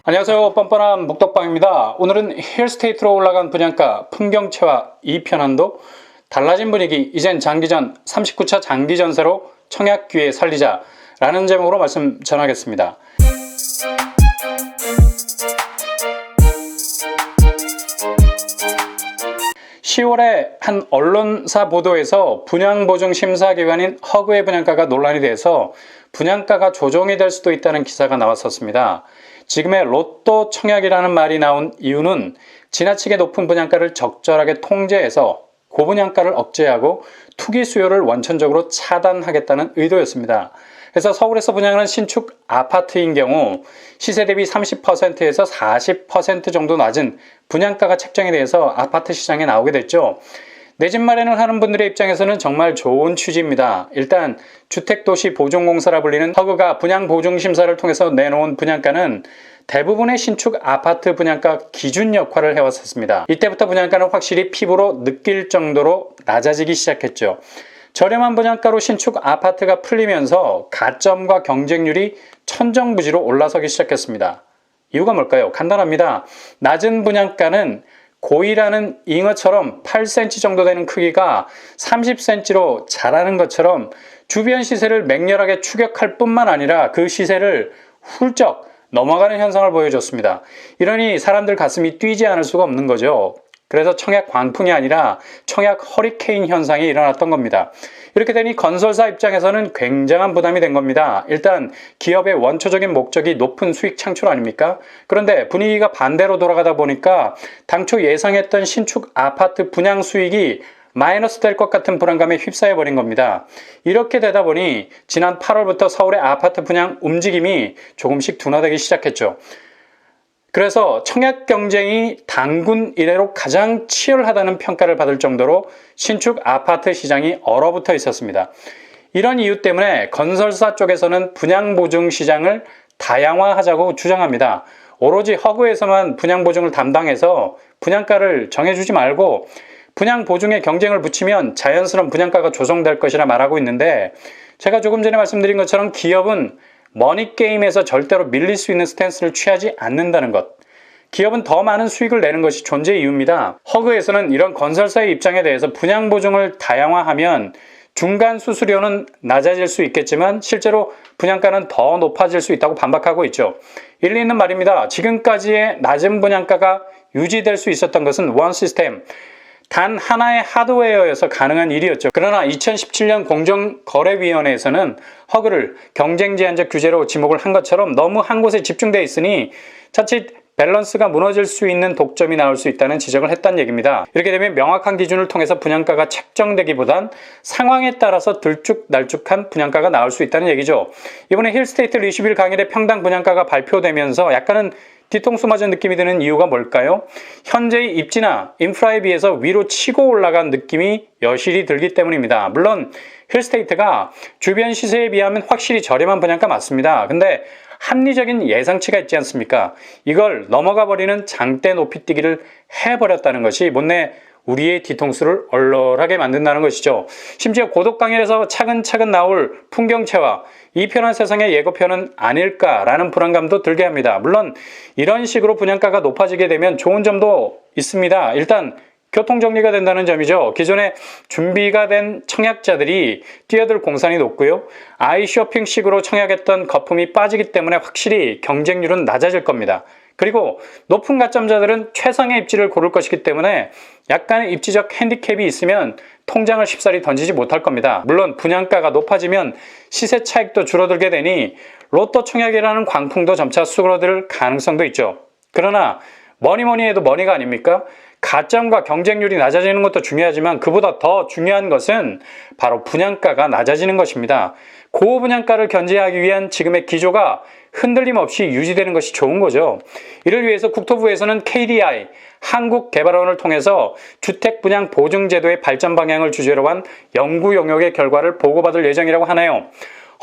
안녕하세요. 뻔뻔한 묵덕방입니다. 오늘은 힐스테이트로 올라간 분양가 풍경채와 2편 한도 달라진 분위기 이젠 장기전 39차 장기전세로 청약 기회 살리자 라는 제목으로 말씀 전하겠습니다. 10월에 한 언론사 보도에서 분양보증심사기관인 허그의 분양가가 논란이 돼서 분양가가 조정이 될 수도 있다는 기사가 나왔었습니다. 지금의 로또 청약이라는 말이 나온 이유는 지나치게 높은 분양가를 적절하게 통제해서 고분양가를 억제하고 투기 수요를 원천적으로 차단하겠다는 의도였습니다. 그래서 서울에서 분양하는 신축 아파트인 경우 시세 대비 30%에서 40% 정도 낮은 분양가가 책정이 돼서 아파트 시장에 나오게 됐죠. 내 집 마련을 하는 분들의 입장에서는 정말 좋은 취지입니다. 일단 주택도시보증공사라 불리는 허그가 분양보증심사를 통해서 내놓은 분양가는 대부분의 신축 아파트 분양가 기준 역할을 해왔었습니다. 이때부터 분양가는 확실히 피부로 느낄 정도로 낮아지기 시작했죠. 저렴한 분양가로 신축 아파트가 풀리면서 가점과 경쟁률이 천정부지로 올라서기 시작했습니다. 이유가 뭘까요? 간단합니다. 낮은 분양가는 고이라는 잉어처럼 8cm 정도 되는 크기가 30cm로 자라는 것처럼 주변 시세를 맹렬하게 추격할 뿐만 아니라 그 시세를 훌쩍 넘어가는 현상을 보여줬습니다. 이러니 사람들 가슴이 뛰지 않을 수가 없는 거죠. 그래서 청약 광풍이 아니라 청약 허리케인 현상이 일어났던 겁니다. 이렇게 되니 건설사 입장에서는 굉장한 부담이 된 겁니다. 일단 기업의 원초적인 목적이 높은 수익 창출 아닙니까? 그런데 분위기가 반대로 돌아가다 보니까 당초 예상했던 신축 아파트 분양 수익이 마이너스 될 것 같은 불안감에 휩싸여 버린 겁니다. 이렇게 되다 보니 지난 8월부터 서울의 아파트 분양 움직임이 조금씩 둔화되기 시작했죠. 그래서 청약 경쟁이 단군 이래로 가장 치열하다는 평가를 받을 정도로 신축 아파트 시장이 얼어붙어 있었습니다. 이런 이유 때문에 건설사 쪽에서는 분양보증 시장을 다양화하자고 주장합니다. 오로지 허그에서만 분양보증을 담당해서 분양가를 정해주지 말고 분양보증에 경쟁을 붙이면 자연스러운 분양가가 조정될 것이라 말하고 있는데, 제가 조금 전에 말씀드린 것처럼 기업은 머니게임에서 절대로 밀릴 수 있는 스탠스를 취하지 않는다는 것. 기업은 더 많은 수익을 내는 것이 존재 이유입니다. 허그에서는 이런 건설사의 입장에 대해서 분양보증을 다양화하면 중간 수수료는 낮아질 수 있겠지만 실제로 분양가는 더 높아질 수 있다고 반박하고 있죠. 일리 있는 말입니다. 지금까지의 낮은 분양가가 유지될 수 있었던 것은 원 시스템, 단 하나의 하드웨어여서 가능한 일이었죠. 그러나 2017년 공정거래위원회에서는 허그를 경쟁 제한적 규제로 지목을 한 것처럼 너무 한 곳에 집중되어 있으니 자칫 밸런스가 무너질 수 있는 독점이 나올 수 있다는 지적을 했다는 얘기입니다. 이렇게 되면 명확한 기준을 통해서 분양가가 책정되기보단 상황에 따라서 들쭉날쭉한 분양가가 나올 수 있다는 얘기죠. 이번에 힐스테이트 리시빌 강일의 평당 분양가가 발표되면서 약간은 뒤통수 맞은 느낌이 드는 이유가 뭘까요? 현재의 입지나 인프라에 비해서 위로 치고 올라간 느낌이 여실히 들기 때문입니다. 물론 힐스테이트가 주변 시세에 비하면 확실히 저렴한 분양가 맞습니다. 근데 합리적인 예상치가 있지 않습니까? 이걸 넘어가 버리는 장대 높이뛰기를 해버렸다는 것이 못내 우리의 뒤통수를 얼얼하게 만든다는 것이죠. 심지어 고독강일에서 차근차근 나올 풍경채와 이 편한 세상의 예고편은 아닐까라는 불안감도 들게 합니다. 물론 이런 식으로 분양가가 높아지게 되면 좋은 점도 있습니다. 일단 교통정리가 된다는 점이죠. 기존에 준비가 된 청약자들이 뛰어들 공산이 높고요. 아이쇼핑식으로 청약했던 거품이 빠지기 때문에 확실히 경쟁률은 낮아질 겁니다. 그리고 높은 가점자들은 최상의 입지를 고를 것이기 때문에 약간의 입지적 핸디캡이 있으면 통장을 쉽사리 던지지 못할 겁니다. 물론 분양가가 높아지면 시세 차익도 줄어들게 되니 로또 청약이라는 광풍도 점차 수그러들 가능성도 있죠. 그러나 뭐니 해도 머니가 아닙니까? 가점과 경쟁률이 낮아지는 것도 중요하지만 그보다 더 중요한 것은 바로 분양가가 낮아지는 것입니다. 고분양가를 견제하기 위한 지금의 기조가 흔들림 없이 유지되는 것이 좋은 거죠. 이를 위해서 국토부에서는 KDI, 한국개발원을 통해서 주택분양보증제도의 발전 방향을 주제로 한 연구 용역의 결과를 보고받을 예정이라고 하네요.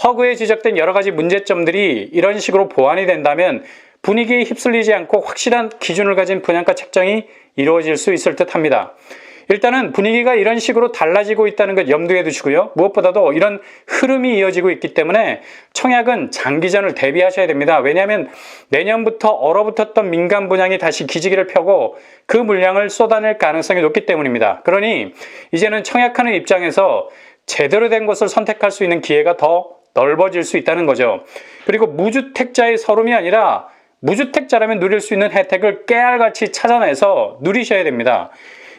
허그에 지적된 여러 가지 문제점들이 이런 식으로 보완이 된다면 분위기에 휩쓸리지 않고 확실한 기준을 가진 분양가 책정이 이루어질 수 있을 듯 합니다. 일단은 분위기가 이런 식으로 달라지고 있다는 것 염두에 두시고요. 무엇보다도 이런 흐름이 이어지고 있기 때문에 청약은 장기전을 대비하셔야 됩니다. 왜냐하면 내년부터 얼어붙었던 민간 분양이 다시 기지개를 펴고 그 물량을 쏟아낼 가능성이 높기 때문입니다. 그러니 이제는 청약하는 입장에서 제대로 된 것을 선택할 수 있는 기회가 더 넓어질 수 있다는 거죠. 그리고 무주택자의 서름이 아니라 무주택자라면 누릴 수 있는 혜택을 깨알같이 찾아내서 누리셔야 됩니다.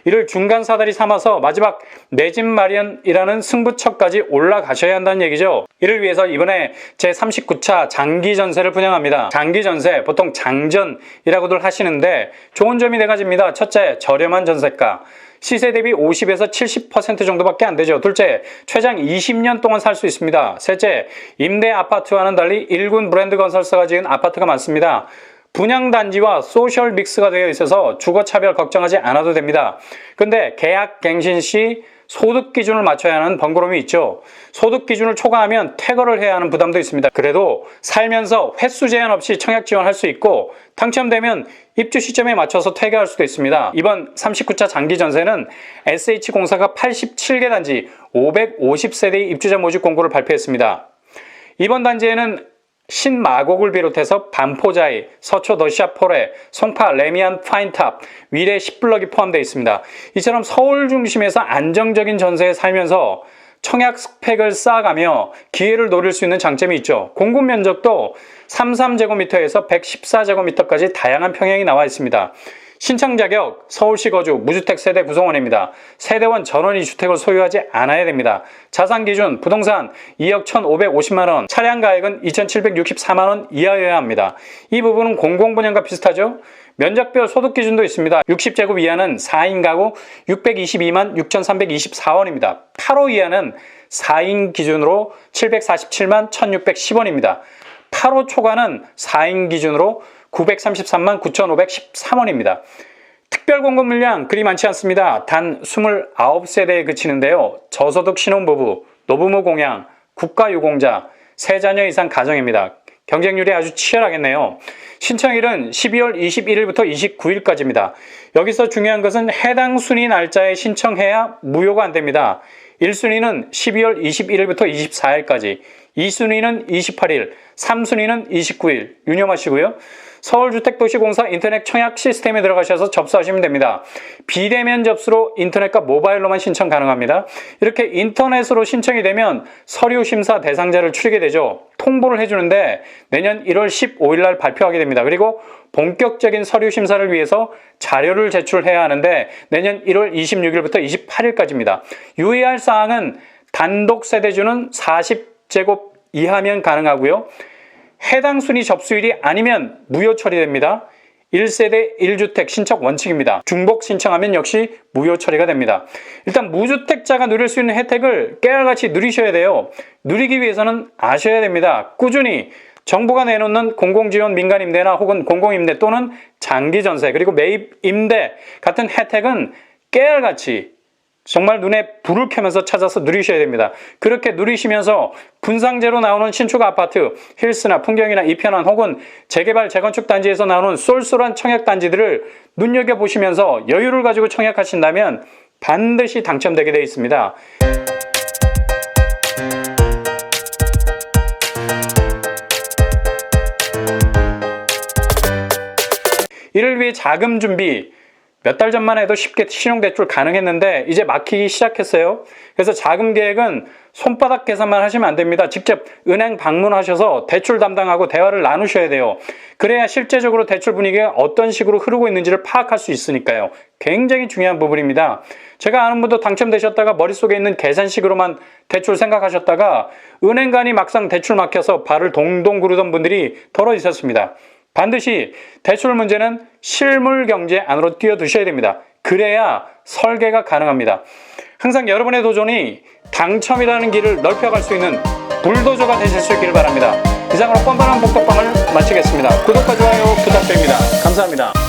이를 중간 사다리 삼아서 마지막 내 집 마련이라는 승부처까지 올라가셔야 한다는 얘기죠. 이를 위해서 이번에 제39차 장기전세를 분양합니다. 장기전세, 보통 장전이라고들 하시는데 좋은 점이 네 가지입니다. 첫째, 저렴한 전세가. 시세 대비 50에서 70% 정도밖에 안 되죠. 둘째, 최장 20년 동안 살 수 있습니다. 셋째, 임대 아파트와는 달리 일군 브랜드 건설사가 지은 아파트가 많습니다. 분양단지와 소셜 믹스가 되어 있어서 주거차별 걱정하지 않아도 됩니다. 근데 계약 갱신 시 소득 기준을 맞춰야 하는 번거로움이 있죠. 소득 기준을 초과하면 퇴거를 해야 하는 부담도 있습니다. 그래도 살면서 횟수 제한 없이 청약 지원할 수 있고 당첨되면 입주 시점에 맞춰서 퇴거할 수도 있습니다. 이번 39차 장기전세는 SH공사가 87개 단지 550세대의 입주자 모집 공고를 발표했습니다. 이번 단지에는 신마곡을 비롯해서 반포자이, 서초 더시아포레, 송파 레미안 파인탑, 위례 10블럭이 포함되어 있습니다. 이처럼 서울 중심에서 안정적인 전세에 살면서 청약 스펙을 쌓아가며 기회를 노릴 수 있는 장점이 있죠. 공급 면적도 33제곱미터에서 114제곱미터까지 다양한 평형이 나와 있습니다. 신청 자격, 서울시 거주, 무주택 세대 구성원입니다. 세대원 전원 2주택을 소유하지 않아야 됩니다. 자산 기준, 부동산 2억 1,550만원, 차량 가액은 2,764만원 이하여야 합니다. 이 부분은 공공분양과 비슷하죠? 면적별 소득 기준도 있습니다. 60제곱 이하는 4인 가구 622만 6,324원입니다. 8호 이하는 4인 기준으로 747만 1,610원입니다. 8호 초과는 4인 기준으로 933만 9,513원입니다. 특별 공급 물량 그리 많지 않습니다. 단 29세대에 그치는데요. 저소득 신혼부부, 노부모 공양, 국가유공자, 3자녀 이상 가정입니다. 경쟁률이 아주 치열하겠네요. 신청일은 12월 21일부터 29일까지입니다. 여기서 중요한 것은 해당 순위 날짜에 신청해야 무효가 안 됩니다. 1순위는 12월 21일부터 24일까지, 2순위는 28일, 3순위는 29일 유념하시고요. 서울주택도시공사 인터넷 청약 시스템에 들어가셔서 접수하시면 됩니다. 비대면 접수로 인터넷과 모바일로만 신청 가능합니다. 이렇게 인터넷으로 신청이 되면 서류 심사 대상자를 추리게 되죠. 통보를 해주는데 내년 1월 15일 날 발표하게 됩니다. 그리고 본격적인 서류 심사를 위해서 자료를 제출해야 하는데 내년 1월 26일부터 28일까지입니다. 유의할 사항은 단독 세대주는 40제곱 이하면 가능하고요. 해당 순위 접수일이 아니면 무효 처리됩니다. 1세대 1주택 신청 원칙입니다. 중복 신청하면 역시 무효 처리가 됩니다. 일단 무주택자가 누릴 수 있는 혜택을 깨알같이 누리셔야 돼요. 누리기 위해서는 아셔야 됩니다. 꾸준히 정부가 내놓는 공공지원 민간임대나 혹은 공공임대 또는 장기전세 그리고 매입 임대 같은 혜택은 깨알같이 정말 눈에 불을 켜면서 찾아서 누리셔야 됩니다. 그렇게 누리시면서 분상제로 나오는 신축 아파트, 힐스나 풍경이나 이편한 혹은 재개발, 재건축 단지에서 나오는 쏠쏠한 청약 단지들을 눈여겨보시면서 여유를 가지고 청약하신다면 반드시 당첨되게 되어 있습니다. 이를 위해 자금 준비, 몇 달 전만 해도 쉽게 신용대출 가능했는데 이제 막히기 시작했어요. 그래서 자금 계획은 손바닥 계산만 하시면 안 됩니다. 직접 은행 방문하셔서 대출 담당하고 대화를 나누셔야 돼요. 그래야 실제적으로 대출 분위기가 어떤 식으로 흐르고 있는지를 파악할 수 있으니까요. 굉장히 중요한 부분입니다. 제가 아는 분도 당첨되셨다가 머릿속에 있는 계산식으로만 대출 생각하셨다가 은행 간이 막상 대출 막혀서 발을 동동 구르던 분들이 더러 있었습니다. 반드시 대출 문제는 실물 경제 안으로 뛰어드셔야 됩니다. 그래야 설계가 가능합니다. 항상 여러분의 도전이 당첨이라는 길을 넓혀갈 수 있는 불도저가 되실 수 있기를 바랍니다. 이상으로 뻔뻔한 복덕방을 마치겠습니다. 구독과 좋아요 부탁드립니다. 감사합니다.